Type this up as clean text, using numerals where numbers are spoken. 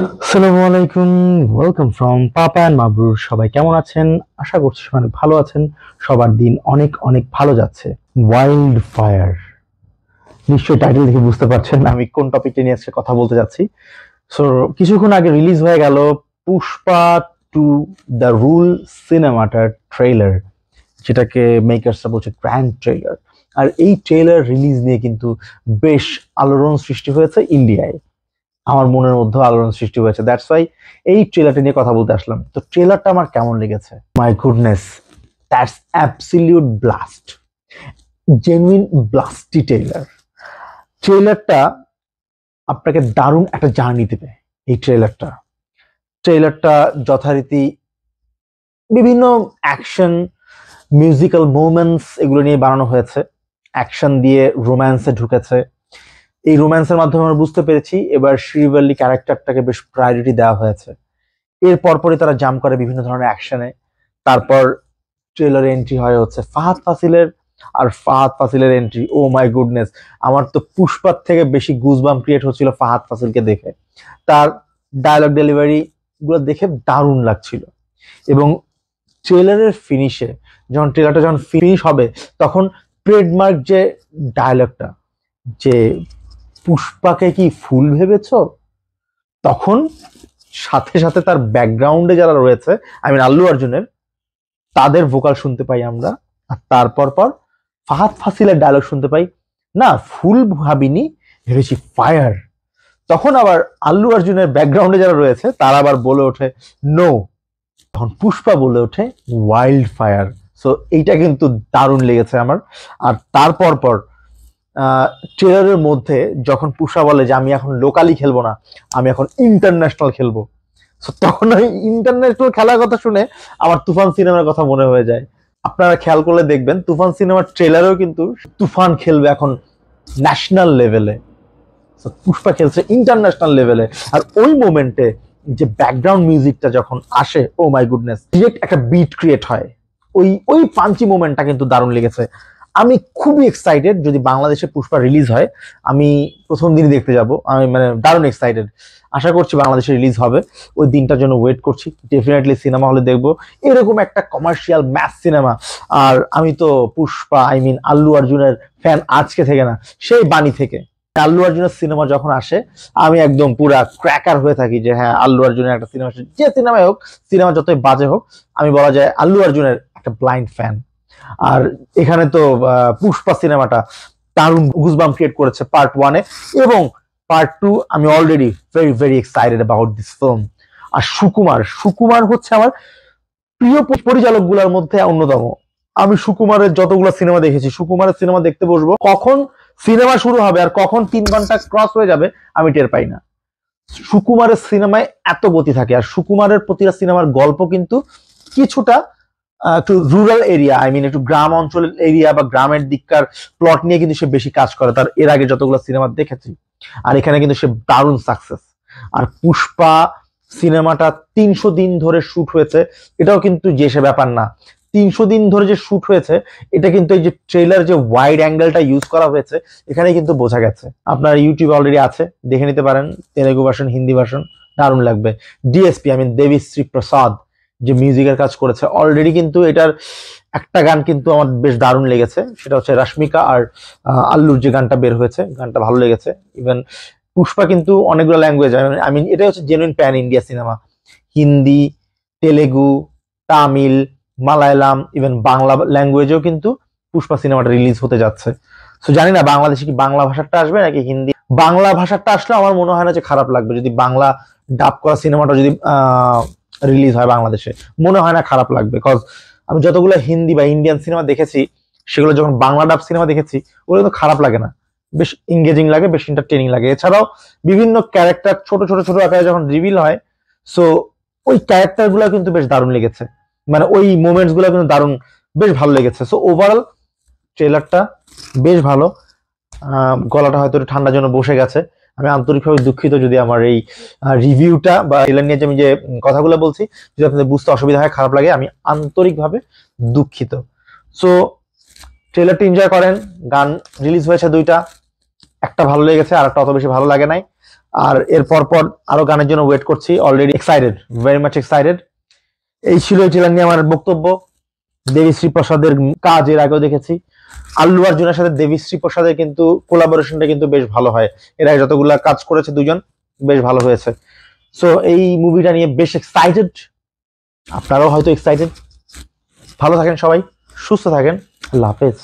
আসসালামু আলাইকুম, welcome from papa and মাবরুর। সবাই কেমন আছেন? আশা করছি সবাই অনেক ভালো আছেন। সবার দিন অনেক অনেক ভালো যাচ্ছে। ওয়াইল্ড ফায়ার, নিশ্চয়ই টাইটেল দেখে বুঝতে পারছেন আমি কোন টপিকটা নিয়ে আজকে কথা বলতে যাচ্ছি। সো কিছুক্ষণ আগে রিলিজ হয়ে গেল পুষ্পা টু দ্য রুল সিনেমাটার ট্রেলার, যেটাকে মেকার্সরা বলছে গ্র্যান্ড ট্রেলার। আর এই ট্রেলার রিলিজ নিয়ে কিন্তু বেশ আলোড়ন সৃষ্টি হয়েছে ইন্ডিয়ায়। আমার মনের মধ্যে আলোড়ন সৃষ্টি হয়েছে, দ্যাটস ওয়াই এই ট্রেলারটা নিয়ে কথা বলতে আসলাম। তো ট্রেলারটা আমার কেমন লেগেছে? My goodness, that's absolute blast, genuine blasty trailer. ট্রেলারটা আপনাকে দারুণ একটা জার্নি দেবে। এই ট্রেলারটা যথারীতি বিভিন্ন অ্যাকশন, মিউজিক্যাল মুভমেন্টস এগুলো নিয়ে বানানো হয়েছে। অ্যাকশন দিয়ে রোম্যান্সে ঢুকেছে। এই রোম্যান্সের মাধ্যমে আমরা বুঝতে পেরেছি এবার শ্রীবল্লী ক্যারেক্টারটাকে বেশ প্রায়োরিটি দেওয়া হয়েছে। এর পরপরই তারা জাম্প করে বিভিন্ন ধরনের অ্যাকশনে। তারপর ট্রেলারে এন্ট্রি হয় হচ্ছে ফাহাদ ফাসিলের। আর ফাহাদ ফাসিলের এন্ট্রি, ও মাই গুডনেস, আমার তো পুষ্পার থেকে বেশি গুজবাম ক্রিয়েট হচ্ছিল ফাহাদ ফাসিলকে দেখে। তার ডায়লগ ডেলিভারি গুলো দেখে দারুণ লাগছিল। এবং ট্রেলারের ফিনিশে, ট্রেলারটা যখন ফিনিশ হবে, তখন ট্রেডমার্ক যে ডায়লগটা, যে পুষ্পাকে কি ফুল ভেবেছো, তখন সাথে সাথে তার ব্যাকগ্রাউন্ডে যারা রয়েছে, আল্লু অর্জুনের, তাদের ভোকাল শুনতে পাই আমরা। আর তারপর ফাহাদ ফাসিলের ডায়লগ শুনতে পাই, না ফুল ভাবিনি, ভেবেছি ফায়ার। তখন আবার আল্লু অর্জুনের ব্যাকগ্রাউন্ডে যারা রয়েছে তারা আবার বলে ওঠে নো। তখন পুষ্পা বলে ওঠে ওয়াইল্ড ফায়ার। সো এইটা কিন্তু দারুণ লেগেছে আমার। আর তারপর ট্রেলারের মধ্যে যখন পুষ্পা বলে যে আমি এখন লোকালি খেলবো না, আমি এখন ইন্টারন্যাশনাল খেলবো, তখন ওই ইন্টারন্যাশনাল খেলার কথা শুনে আমার তুফান সিনেমার কথা মনে হয়ে যায়। আপনারা খেয়াল করলে দেখবেন তুফান সিনেমার ট্রেলারেও কিন্তু তুফান খেলবে এখন ন্যাশনাল লেভেলে, পুষ্পা খেলছে ইন্টারন্যাশনাল লেভেলে। আর ওই মোমেন্টে যে ব্যাকগ্রাউন্ড মিউজিকটা যখন আসে, ও মাই গুডনেস, ডিরেক্ট একটা বিট ক্রিয়েট হয়। ওই পাঞ্চি মোমেন্টটা কিন্তু দারুণ লেগেছে। আমি খুবই এক্সাইটেড যদি বাংলাদেশে পুষ্পা রিলিজ হয়। আমি প্রথম দিনই দেখতে যাব। আমি দারুণ এক্সাইটেড। আশা করছি বাংলাদেশে রিলিজ হবে, ওই দিনটার জন্য ওয়েট করছি। ডেফিনেটলি সিনেমা হলে দেখবো এরকম একটা কমার্শিয়াল ম্যাস সিনেমা। আর আমি তো পুষ্পা, আল্লু অর্জুনের ফ্যান আজকে থেকে না, সেই বাণী থেকে। আল্লু অর্জুনের সিনেমা যখন আসে আমি একদম পুরা ক্র্যাকার হয়ে থাকি যে হ্যাঁ, আল্লু অর্জুনের একটা সিনেমা, যে সিনেমাই হোক, সিনেমা যতই বাজে হোক, আমি বলা যায় আল্লু অর্জুনের একটা ব্লাইন্ড ফ্যান। আর এখানে তো পুষ্পা সিনেমাটা দারুণ গুজবাম ক্রিয়েট করেছে পার্ট 1-এ, এবং পার্ট 2 আমি already very very excited about this film. আর সুকুমার হচ্ছে আমার প্রিয় পরিচালক গুলার মধ্যে অন্যতম। আমি সুকুমারের যতগুলো সিনেমা দেখেছি, সুকুমারের সিনেমা দেখতে বসবো, কখন সিনেমা শুরু হবে আর কখন 3 ঘন্টা ক্রস হয়ে যাবে আমি টের পাই না। সুকুমারের সিনেমায় এত গতি থাকে। আর সুকুমারের প্রতিটা সিনেমার গল্প কিন্তু কিছুটা একটু রুরাল এরিয়া, একটু গ্রাম অঞ্চলের এরিয়া বা গ্রামের দিককার প্লট নিয়ে কিন্তু সে বেশি কাজ করে তার এর আগে যতগুলো সিনেমা দেখেছি। আর এখানে কিন্তু সে দারুণ সাকসেস। আর পুষ্পা সিনেমাটা 300 দিন ধরে শুট হয়েছে, এটাও কিন্তু যে সে ব্যাপার না। 300 দিন ধরে যে শুট হয়েছে, এটা কিন্তু এই যে ট্রেলার যে ওয়াইড অ্যাঙ্গেলটা ইউজ করা হয়েছে, এখানে কিন্তু বোঝা গেছে। আপনার ইউটিউব অলরেডি আছে, দেখে নিতে পারেন, তেলেগু ভার্সন, হিন্দি ভার্সন, দারুণ লাগবে। ডিএসপি দেবীশ্রী প্রসাদ যে মিউজিকের কাজ করেছে, অলরেডি কিন্তু এটার একটা গান কিন্তু আমার বেশ দারুণ লেগেছে, সেটা হচ্ছে রশ্মিকা আর আল্লুর যে গানটা বের হয়েছে, গানটা ভালো লেগেছে। ইভেন পুষ্পা কিন্তু অনেকগুলো ল্যাঙ্গুয়েজ, এটা হচ্ছে genuine pan India cinema. Hindi, Telugu, Tamil, Malayalam, even Bangla ল্যাঙ্গুয়েজেও কিন্তু পুষ্পা সিনেমাটা রিলিজ হতে যাচ্ছে। সো জানি না বাংলাদেশে কি বাংলা ভাষাটা আসবে নাকি হিন্দি। বাংলা ভাষাটা আসলে আমার মনে হয় না যে খারাপ লাগবে, যদি বাংলা ডাব করা সিনেমাটা যদি রিলিজ হয় বাংলাদেশে, মনে হয় না খারাপ লাগবে। কজ আমি যতগুলো হিন্দি বা ইন্ডিয়ান সিনেমা দেখেছি, সেগুলো যখন বাংলা ডাব সিনেমা দেখেছি, ওগুলো কিন্তু খারাপ লাগে না, বেশ এঙ্গেজিং লাগে, বেশ এন্টারটেইনিং লাগে। এছাড়াও বিভিন্ন ক্যারেক্টার ছোট ছোট ছোট আকারে যখন রিভিল হয়, সো ওই ক্যারেক্টার গুলো কিন্তু বেশ দারুণ লেগেছে, ওই মোমেন্টস গুলো কিন্তু দারুণ, বেশ ভালো লেগেছে। সো ওভারঅল ট্রেলারটা বেশ ভালো। গলাটা হয়তো একটু ঠান্ডার জন্য বসে গেছে। আমি আন্তরিকভাবে দুঃখিত যদি আমার এই রিভিউটা বা ট্রেলার নিয়ে যে আমি যে কথাগুলো বলছি, যদি আপনাদের বুঝতে অসুবিধা হয়, খারাপ লাগে, আমি আন্তরিকভাবে দুঃখিত। সো ট্রেলারটি এনজয় করেন। গান রিলিজ হয়েছে 2টা, একটা ভালো লেগেছে আর একটা অত বেশি ভালো লাগে নাই। আর এরপর পর আরো গানের জন্য ওয়েট করছি, already excited, very much excited. এই ছিল এই ট্রেলার নিয়ে আমার বক্তব্য। দেবীশ্রী প্রসাদের কাজ এর আগেও দেখেছি, আল্লু অর্জুনের সাথে দেবীশ্রী প্রসাদের কিন্তু কোলাবোরেশনটা কিন্তু বেশ ভালো হয়, এরা যতগুলা কাজ করেছে দুজন বেশ ভালো হয়েছে। সো এই মুভিটা নিয়ে বেশ এক্সাইটেড, আপনারাও হয়তো এক্সাইটেড। ভালো থাকেন সবাই, সুস্থ থাকেন, আল্লাহ হাফেজ।